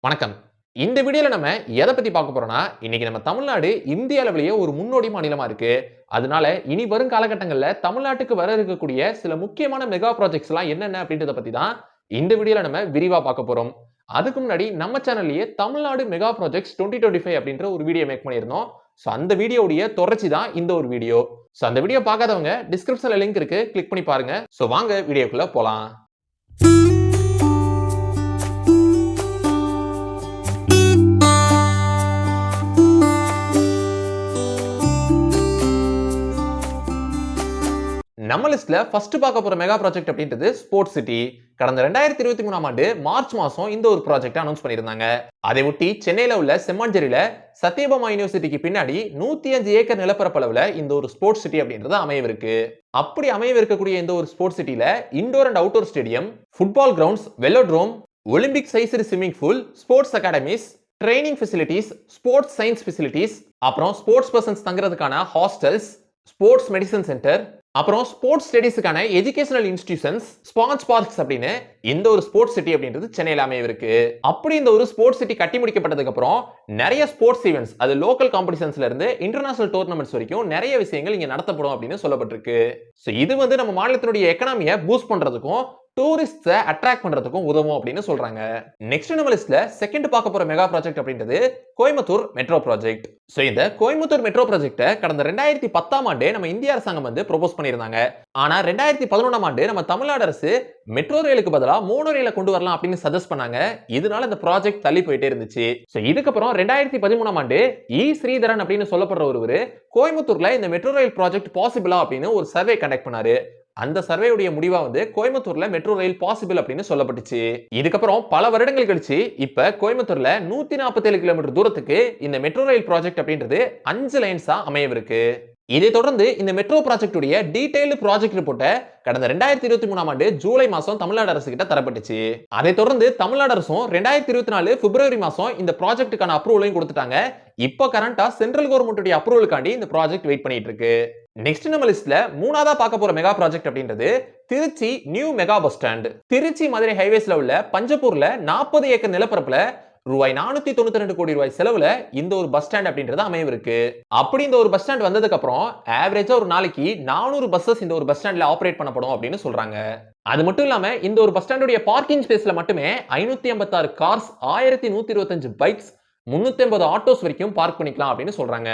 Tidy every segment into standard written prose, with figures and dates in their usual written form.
வணக்கம். இந்த வீடியோல நம்ம எத பத்தி பார்க்க போறோம்னா, இன்னைக்கு நம்ம தமிழ்நாடு இந்திய அளவிலேயே ஒரு முன்னோடி மாநிலமா இருக்கு. அதனால இனி வரும் காலகட்டங்கள்ல தமிழ்நாட்டுக்கு வர இருக்கக்கூடிய சில முக்கியமான மெகா ப்ராஜெக்ட்ஸ் எல்லாம் என்னென்ன அப்படின்றத பத்தி தான் இந்த வீடியோல நம்ம விரிவா பார்க்க போறோம். அதுக்கு முன்னாடி நம்ம சேனல்லயே தமிழ்நாடு மெகா ப்ராஜெக்ட்ஸ் 2025 அப்படின்ற ஒரு வீடியோ மேக் பண்ணியிருந்தோம். சோ அந்த வீடியோவுடைய தொடர்ச்சி தான் இந்த ஒரு வீடியோ. சோ அந்த வீடியோ பார்க்காதவங்க டிஸ்கிரிப்ஷன்ல லிங்க் இருக்கு. கிளிக் பண்ணி பாருங்க. சோ வாங்க வீடியோக்குள்ள போலாம். நம்ம லிஸ்ட்ல ஃபர்ஸ்ட் பார்க்க போற மெகா ப்ராஜெக்ட் அப்படின்றது ஸ்போர்ட்ஸ் சிட்டி. கடந்த 2023ஆம் ஆண்டு மார்ச் மாசம் இந்த ஒரு ப்ராஜெக்ட் அனௌன்ஸ் பண்ணியிருந்தாங்க. அதை ஒட்டி சென்னையில உள்ள செம்மஞ்சேரியில சத்யபாமா யூனிவர்சிட்டிக்கு பின்னாடி 105 ஏக்கர் நிலப்பரப்பளவுல இந்த ஒரு ஸ்போர்ட்ஸ் சிட்டி அப்படின்றது அமையவிருக்கு. அப்படி அமையவிருக்கக்கூடிய இந்த ஒரு ஸ்போர்ட்ஸ் சிட்டில indoor and outdoor stadium, football grounds, velodrome, Olympic sized swimming pool, sports academies, training facilities, sports science facilities, அப்புறம் ஸ்போர்ட்ஸ் பர்சன்ஸ் தங்குறதுக்கான ஹாஸ்டல்ஸ், ஸ்போர்ட்ஸ் மெடிசன் சென்டர், அப்புறம் ஸ்போர்ட்ஸ் ஸ்டடீஸ்க்கான எஜுகேஷனல் இன்ஸ்டிடியூஷன்ஸ், ஸ்பான்ஸ் பார்க்ஸ் அப்படின்னு இந்த ஒரு ஸ்போர்ட்ஸ் சிட்டி அப்படின்றது சென்னையில அமையவிருக்கு. அப்படி இந்த ஒரு ஸ்போர்ட்ஸ் சிட்டி கட்டி முடிக்கப்பட்டதுக்கு அப்புறம் நிறைய ஸ்போர்ட்ஸ் ஈவென்ட்ஸ், அது லோக்கல் காம்படிஷன்ஸ்ல இருந்து இன்டர்நேஷனல் டோர்னமெண்ட்ஸ் வரைக்கும் நிறைய விஷயங்கள் இங்க நடத்தப்படும் அப்படின்னு சொல்லப்பட்டிருக்கு. சோ இது வந்து நம்ம மாநிலத்தினுடைய எக்கனாமியை பூஸ்ட் பண்றதுக்கும் டூரிஸ்ட்ஸை அட்ராக்ட் பண்றதுக்கும் உதவும் அப்படின்னு சொல்றாங்க. நெக்ஸ்ட் நம்ம லிஸ்ட்ல செகண்ட் பார்க்க போற மெகா ப்ராஜெக்ட் அப்படின்றது கோயம்புத்தூர் மெட்ரோ ப்ராஜெக்ட். சோ இந்த கோயம்புத்தூர் மெட்ரோ ப்ராஜெக்ட்டை கடந்த 2010ஆம் ஆண்டே நம்ம இந்திய அரசாங்கம் வந்து ப்ரோபோஸ் பண்ணியிருந்தாங்க. ஆனா 2011ஆம் ஆண்டு நம்ம தமிழ்நாடு அரசு மெட்ரோ ரயிலுக்கு பதிலா மோனோ ரயிலை கொண்டு வரலாம் அப்படின்னு சஜஸ்ட் பண்ணாங்க. இதனால இந்த ப்ராஜெக்ட் தள்ளி போயிட்டே இருந்துச்சு. சோ இதுக்கப்புறம் 2013ஆம் ஆண்டு ஸ்ரீதரன் அப்படின்னு சொல்லப்படுற ஒருவர் கோயம்புத்தூர்ல இந்த மெட்ரோ ரயில் ப்ராஜெக்ட் பாசிபிளா அப்படின்னு ஒரு சர்வே கண்டக்ட் பண்ணாரு. அந்த சர்வேயுடைய முடிவா வந்து கோயம்புத்தூர்ல மெட்ரோ ரயில் பாசிபிள் அப்படின்னு சொல்லப்பட்டுச்சு. இதுக்கப்புறம் பல வருடங்கள் கழிச்சு இப்ப கோயம்புத்தூர்ல 147 கிலோமீட்டர் தூரத்துக்கு இந்த மெட்ரோ ரயில் ப்ராஜெக்ட் அப்படின்றது 5 லைன்ஸா அமையவிருக்கு. இதை தொடர்ந்து இந்த மெட்ரோ ப்ராஜெக்டுடைய டீடைல்டு ப்ராஜெக்ட் ரிப்போர்ட்டை கடந்த 2023ஆம் ஆண்டு ஜூலை மாசம் தமிழ்நாடு அரசு கிட்ட தரப்பட்டுச்சு. அதை தொடர்ந்து தமிழ்நாடு அரசும் 2024 பிப்ரவரி மாசம் இந்த ப்ராஜெக்ட்டுக்கான அப்ரூவலையும் கொடுத்துட்டாங்க. இப்போ கரண்டா சென்ட்ரல் கவர்மெண்ட்டுடைய அப்ரூவலுக்காண்டி இந்த ப்ராஜெக்ட் வெயிட் பண்ணிட்டு இருக்கு. நெக்ஸ்ட் நம்ம லிஸ்ட்ல மூணாவதா பார்க்க போற மெகா ப்ராஜெக்ட் அப்படின்றது Trichy new mega bus stand. Trichy Madurai ஹைவேஸ்ல உள்ள பஞ்சப்பூர்ல 40 ஏக்கர் நிலப்பரப்புல ரூபாய் 492 கோடி ரூபாய் செலவுல இந்த ஒரு பஸ் ஸ்டாண்ட் அப்படின்றது அமையவிருக்கு. அப்படி இந்த ஒரு பஸ் ஸ்டாண்ட் வந்ததுக்கு அப்புறம் ஆவரேஜா ஒரு நாளைக்கு 400 பஸ்ஸஸ் இந்த ஒரு பஸ் ஸ்டாண்ட்ல ஆபரேட் பண்ணப்படும் அப்படின்னு சொல்றாங்க. அது மட்டும் இல்லாம இந்த ஒரு பஸ் ஸ்டாண்டுடைய பார்க்கிங் ஸ்பேஸ்ல மட்டுமே 586 கார்ஸ், 1125 பைக்ஸ், 350 ஆட்டோஸ் வரைக்கும் பார்க் பண்ணிக்கலாம் அப்படின்னு சொல்றாங்க.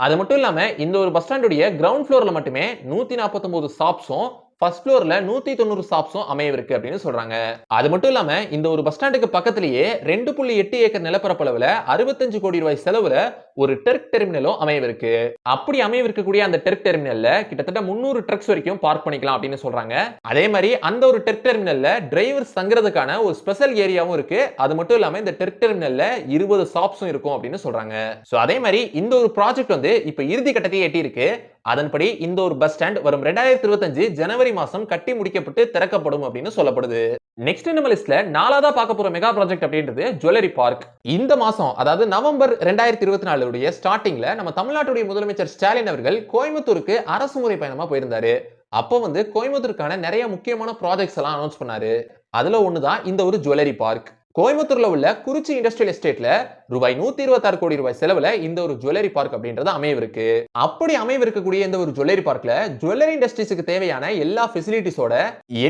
அது மட்டும் இல்லாம இந்த ஒரு பஸ் ஸ்டாண்டுடைய கிரவுண்ட் ஃப்ளோர்ல மட்டுமே 149 ஷாப்ஸும், ஃபர்ஸ்ட் ஃப்ளோர்ல 190 ஷாப்ஸும் அமையவிருக்கு அப்படின்னு சொல்றாங்க. அது மட்டும் இல்லாம இந்த ஒரு பஸ் ஸ்டாண்டுக்கு பக்கத்திலேயே 2.8 ஏக்கர் நிலப்பரப்பளவுல 65 கோடி ரூபாய் செலவுல ஒரு டெர்க் டெர்மினலும் அமையவிருக்கு. அப்படி அமையவிருக்கக்கூடிய அந்த டெர்க் டெர்மினல்ல கிட்டத்தட்ட 300 ட்ரக்ஸ் வரைக்கும் பார்க் பண்ணிக்கலாம் அப்படின்னு சொல்றாங்க. அதே மாதிரி அந்த ஒரு டெர்க் டெர்மினல்ல டிரைவர்ஸ் தங்குறதுக்கான ஒரு ஸ்பெஷல் ஏரியாவும் இருக்கு. அது மட்டும் இல்லாம இந்த டெர்க் டெர்மினல்ல 20 ஷாப்ஸும் இருக்கும் அப்படின்னு சொல்றாங்க. சோ அதே மாதிரி இந்த ஒரு ப்ராஜெக்ட் வந்து இப்ப இறுதி கட்டத்தை எட்டி இருக்கு. அதன்படி இந்த ஒரு பஸ் ஸ்டாண்ட் வரும் 2025 ஜனவரி மாசம் கட்டி முடிக்கப்பட்டு திறக்கப்படும் அப்படின்னு சொல்லப்படுது. நெக்ஸ்ட் நம்ம லிஸ்ட்ல நாலாவதா பார்க்க போற மெகா ப்ராஜெக்ட் அப்படின்றது ஜுவல்லரி பார்க். இந்த மாசம் அதாவது நவம்பர் 2024 உடைய ஸ்டார்டிங்ல நம்ம தமிழ்நாட்டுடைய முதலமைச்சர் ஸ்டாலின் அவர்கள் கோயம்புத்தூருக்கு அரசு முறை பயணமா போயிருந்தாரு. அப்போ வந்து கோயம்புத்தூருக்கான நிறைய முக்கியமான ப்ராஜெக்ட்ஸ் எல்லாம் அனௌன்ஸ் பண்ணாரு. அதுல ஒண்ணுதான் இந்த ஒரு ஜுவல்லரி பார்க். கோயம்புத்தூர்ல உள்ள குறிச்சி இண்டஸ்ட்ரியல் எஸ்டேட்ல ரூபாய் 126 கோடி ரூபாய் செலவுல இந்த ஒரு ஜுவல்லரி பார்க் அப்படின்றது அமையவிருக்கு. அப்படி அமையவிருக்கக்கூடிய இந்த ஒரு ஜுவல்லரி பார்க்ல ஜுவல்லரி இண்டஸ்ட்ரீஸ்க்கு தேவையான எல்லா ஃபெசிலிட்டிஸோட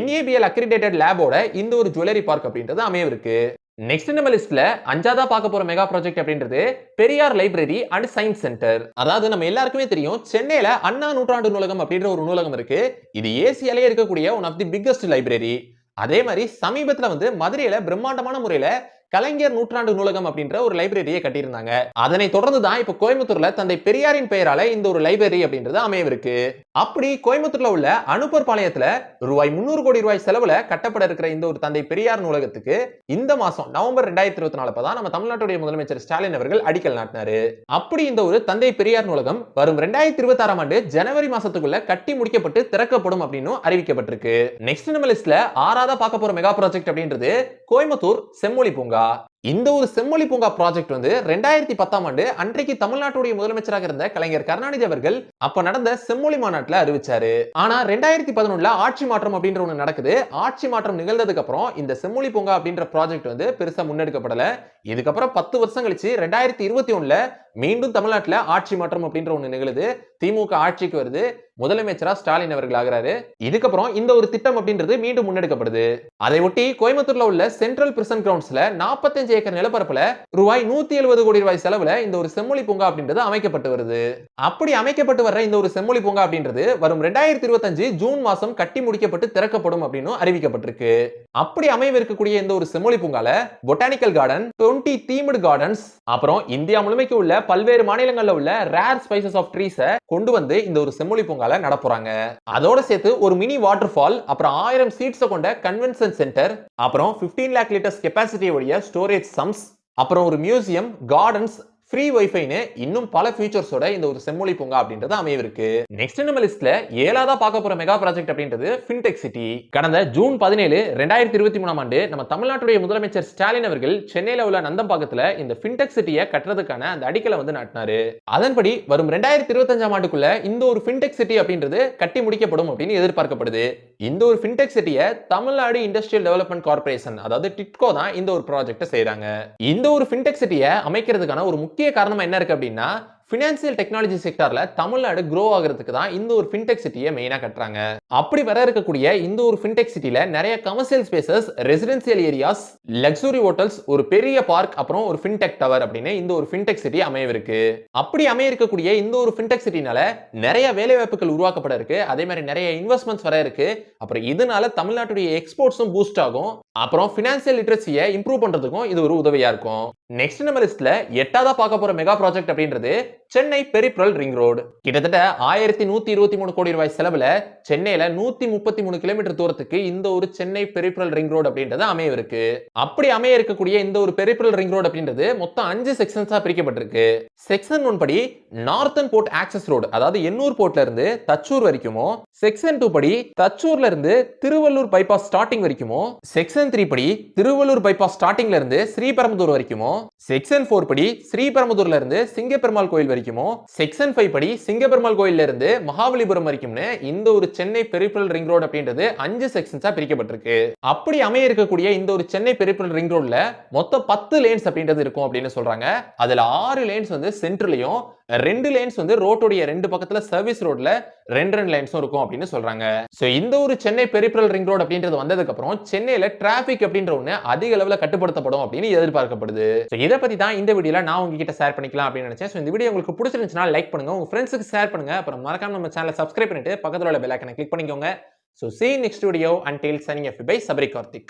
NABL அக்ரிடேட்டட் லேபோட இந்த ஒரு ஜுவல்லரி பார்க் அப்படின்றது அமையவிருக்கு. நெக்ஸ்ட் நம்ம லிஸ்ட்ல அஞ்சாவதா பார்க்க போற மெகா ப்ராஜெக்ட் அப்படின்றது Periyar library and science centre. அதாவது நம்ம எல்லாருக்குமே தெரியும் சென்னையில அண்ணா நூற்றாண்டு நூலகம் அப்படின்ற ஒரு நூலகம் இருக்கு. இது ஏசியாலே இருக்கக்கூடிய one of the biggest library. அதே மாதிரி சமீபத்துல வந்து மதுரையில பிரம்மாண்டமான முறையில கலைஞர் நூற்றாண்டு நூலகம் அப்படின்ற ஒரு லைப்ரரியை கட்டியிருந்தாங்க. அதனை தொடர்ந்து தான் இப்ப கோயம்புத்தூர்ல தந்தை பெரியாரின் பெயரால இந்த ஒரு லைப்ரரி அப்படின்றது அமையவிருக்கு. அப்படி கோயம்புத்தூர்ல உள்ள அனுப்பர் பாளையத்துல ரூபாய் 300 கோடி ரூபாய் செலவுல கட்டப்பட இருக்கிற இந்த ஒரு தந்தை பெரியார் நூலகத்துக்கு இந்த மாசம் நவம்பர் 2024 தான் நம்ம தமிழ்நாட்டுடைய முதலமைச்சர் ஸ்டாலின் அவர்கள் அடிக்கல் நாட்டினாரு. அப்படி இந்த ஒரு தந்தை பெரியார் நூலகம் வரும் 2026ஆம் ஆண்டு ஜனவரி மாசத்துக்குள்ள கட்டி முடிக்கப்பட்டு திறக்கப்படும் அப்படின்னு அறிவிக்கப்பட்டிருக்கு. நெக்ஸ்ட் நம்ம லிஸ்ட்ல ஆறாவதா பார்க்க போற மெகா ப்ராஜெக்ட் அப்படின்றது கோயம்புத்தூர் செம்மொழி பூங்கா. இந்த ஒரு செம்மொழி பூங்கா ப்ராஜெக்ட் வந்து 2010ஆம் ஆண்டு அன்றைக்கு தமிழ்நாட்டுடைய முதலமைச்சராக இருந்த கலைஞர் கருணாநிதி அவர்கள் அப்ப நடந்த செம்மொழி மாநாட்டில் அறிவிச்சாரு. ஆனா 2011ல ஆட்சி மாற்றம் அப்படின்ற ஒண்ணு நடக்குது. ஆட்சி மாற்றம் நிகழ்ந்ததுக்கு அப்புறம் இந்த செம்மொழி பூங்கா அப்படின்ற ப்ராஜெக்ட் வந்து பெருசா முன்னெடுக்கப்படல. இதுக்கப்புறம் 10 வருஷம் கழிச்சு 2021ல மீண்டும் தமிழ்நாட்டுல ஆட்சி மாற்றம் அப்படின்ற ஒண்ணு நிகழுது. திமுக ஆட்சிக்கு வருது. முதலமைச்சரா ஸ்டாலின் அவர்கள் ஆகிறாரு. இதுக்கப்புறம் இந்த ஒரு திட்டம் அப்படின்றது மீண்டும் முன்னெடுக்கப்படுது. அதை ஒட்டி கோயம்புத்தூர்ல உள்ள சென்ட்ரல் பிரிசன் கிரவுண்ட்ஸ்ல 45 ஏக்கர் நிலப்பரப்புல ரூபாய் 170 கோடி ரூபாய் செலவுல இந்த ஒரு செம்மொழி பூங்கா அப்படின்றது அமைக்கப்பட்டு வருது. அப்படி அமைக்கப்பட்டு வர்ற இந்த ஒரு செம்மொழி பூங்கா அப்படின்றது வரும் 2025 ஜூன் மாசம் கட்டி முடிக்கப்பட்டு திறக்கப்படும் அப்படின்னு அறிவிக்கப்பட்டிருக்கு. அப்படி அமைவிருக்கக்கூடிய இந்த ஒரு செம்மொழி பூங்கால பொட்டானிக்கல் கார்டன், 20 தீம்டு கார்டன்ஸ், அப்புறம் இந்தியா முழுமைக்கு உள்ள பல்வேறு மாநிலங்கள்ல உள்ள ரேர் ஸ்பைசஸ் ஆஃப் ட்ரீஸ கொண்டு வந்து இந்த ஒரு செம்மொழி பூங்கால நடப்புறாங்க. அதோட சேர்த்து ஒரு மினி வாட்டர் ஃபால், அப்புறம் 1000 சீட்ஸ் கொண்ட கன்வென்ஷன் சென்டர், அப்புறம் 15 லேக் லிட்டர்ஸ் கெபாசிட்டி உடைய ஸ்டோரேஜ் சம்ஸ், அப்புறம் ஒரு மியூசியம், கார்டன்ஸ், ஃப்ரீ வைஃபைன்னு இன்னும் பல ஃபீச்சர்ஸோட இந்த ஒரு செம்மொழி பூங்கா அப்படின்றது அமைவிருக்கு. நெக்ஸ்ட் நம்ம லிஸ்ட்ல 7ஆவதா பார்க்க போற மெகா ப்ராஜெக்ட் அப்படின்றது ஃபின்டெக் சிட்டி. கடந்த ஜூன் 17, 2023ஆம் ஆண்டு நம்ம தமிழ்நாட்டுடைய முதலமைச்சர் ஸ்டாலின் அவர்கள் சென்னையில உள்ள நந்தம்பாக்கத்துல இந்த ஃபின்டெக் சிட்டியை கட்டுறதுக்கான அந்த அடிக்கலை வந்து நாட்டினாரு. அதன்படி வரும் 2025ஆம் ஆண்டுக்குள்ள இந்த ஒரு ஃபின்டெக் சிட்டி அப்படின்றது கட்டி முடிக்கப்படும் அப்படின்னு எதிர்பார்க்கப்படுது. இந்த ஒரு ஃபின்டெக் சிட்டியை தமிழ்நாடு இண்டஸ்ட்ரியல் டெவலப்மெண்ட் கார்ப்பரேஷன், அதாவது டிட்கோ தான் இந்த ஒரு ப்ராஜெக்ட்டை செய்றாங்க. இந்த ஒரு ஃபின்டெக் சிட்டியை அமைக்கிறதுக்கான ஒரு முக்கிய காரணம் என்ன இருக்கு அப்படின்னா, ஃபினான்சியல் டெக்னாலஜி செக்டார்ல தமிழ்நாடு க்ரோ ஆகிறதுக்கு தான் இந்த ஒரு ஃபின்டெக் சிட்டியை மெயினா கட்டுறாங்க. அப்படி வர இருக்கக்கூடிய இந்த ஒரு ஃபின்டெக் சிட்டில நிறைய commercial spaces, residential areas, luxury hotels, ஒரு பெரிய பார்க், அப்புறம் ஒரு ஃபின்டெக் டவர் அப்படின்னு இந்த ஒரு ஃபின்டெக் சிட்டி அமையவிருக்கு. அப்படி அமைய இருக்கக்கூடிய இந்த ஒரு ஃபின்டெக் சிட்டினால நிறைய வேலை வாய்ப்புகள் உருவாக்கப்பட இருக்கு. அதே மாதிரி நிறைய இன்வெஸ்ட்மெண்ட்ஸ் வர இருக்கு. அப்புறம் இதனால தமிழ்நாட்டுடைய எக்ஸ்போர்ட்ஸும் பூஸ்ட் ஆகும். அப்புறம் ஃபினான்சியல் லிட்டரசியை இம்ப்ரூவ் பண்றதுக்கும் இது ஒரு உதவியா இருக்கும். நெக்ஸ்ட் நம்ம லிஸ்ட்ல 8ஆவதா பார்க்க போற மெகா ப்ராஜெக்ட் அப்படின்றது சென்னை பெரிப்ரல் ரிங் ரோடு. கிட்டத்தட்ட 1123 கோடி ரூபாய் செலவுல சென்னையில 133 கிலோமீட்டர் தூரத்துக்கு இந்த ஒரு சென்னை பெரிப்ரல் ரிங் ரோடு அப்படின்றது அமையவிருக்கு. அப்படி அமைய இருக்கக்கூடிய இந்த ஒரு பெரிப்ரல் ரிங் ரோடு அப்படின்றது மொத்தம் 5 செக்ஷன்ஸா பிரிக்கப்பட்டிருக்கு. செக்ஷன் 1 படி நார்த்தன் போர்ட் ஆக்சஸ் ரோடு, அதாவது எண்ணூர் போர்ட்ல இருந்து தச்சூர் வரைக்குமோ. செக்ஷன் 2 படி தச்சூர்ல இருந்து திருவள்ளூர் பைபாஸ் ஸ்டார்டிங் வரைக்குமோ. செக்ஷன் 3 படி திருவள்ளூர் பைபாஸ் ஸ்டார்டிங்ல இருந்து ஸ்ரீபெரும்புதூர் வரைக்குமோ. செக்ஷன் 4 படி ஸ்ரீபெரும்புதூர்ல இருந்து சிங்கப்பெருமாள் கோயில் வரைக்குமோ. செக்ஷன் 5 படி சிங்கப்பெருமாள் கோயில்ல இருந்து மகாபலிபுரம் வரைக்கும்னு இந்த ஒரு சென்னை பெரிப்ரல் ரிங் ரோடு அப்படின்றது 5 செக்ஷன்ஸா பிரிக்கப்பட்டிருக்கு. அப்படி அமைய இருக்கக்கூடிய இந்த ஒரு சென்னை பெரிப்ரல் ரிங் ரோட்ல மொத்தம் 10 லேன்ஸ் அப்படின்றது இருக்கும் அப்படின்னு சொல்றாங்க. அதுல 6 லேன்ஸ் வந்து சென்ட்ரலையும், 2 லேன்ஸ் வந்து ரோட்டோடைய 2 பக்கத்துல சர்வீஸ் ரோட்ல 2 லேன்ஸும் இருக்கும் அப்படின்னு சொல்றாங்க. சோ இந்த ஒரு சென்னை பெரிப்ரல் ரிங் ரோடு அப்படின்றது வந்ததுக்கு அப்புறம் சென்னையில டிராபிக் அப்படின்ற ஒண்ணு அதிக அளவுல கட்டுப்படுத்தப்படும் அப்படின்னு எதிர்பார்க்கப்படுது. சோ இத பத்தி தான் இந்த வீடியோல நான் உங்ககிட்ட ஷேர் பண்ணிக்கலாம் அப்படின்னு நினைச்சேன். சோ இந்த வீடியோ உங்களுக்கு பிடிச்சிருந்துச்சுனா லைக் பண்ணுங்க, உங்க ஃப்ரெண்ட்ஸ்க்கு ஷேர் பண்ணுங்க, அப்புறம் மறக்காம நம்ம சேனலை சப்ஸ்கிரைப் பண்ணிட்டு பக்கத்துல உள்ள பெல் ஐகானை கிளிக் பண்ணிக்கோங்க. So see you next video. Until signing off by Sabri Karthik.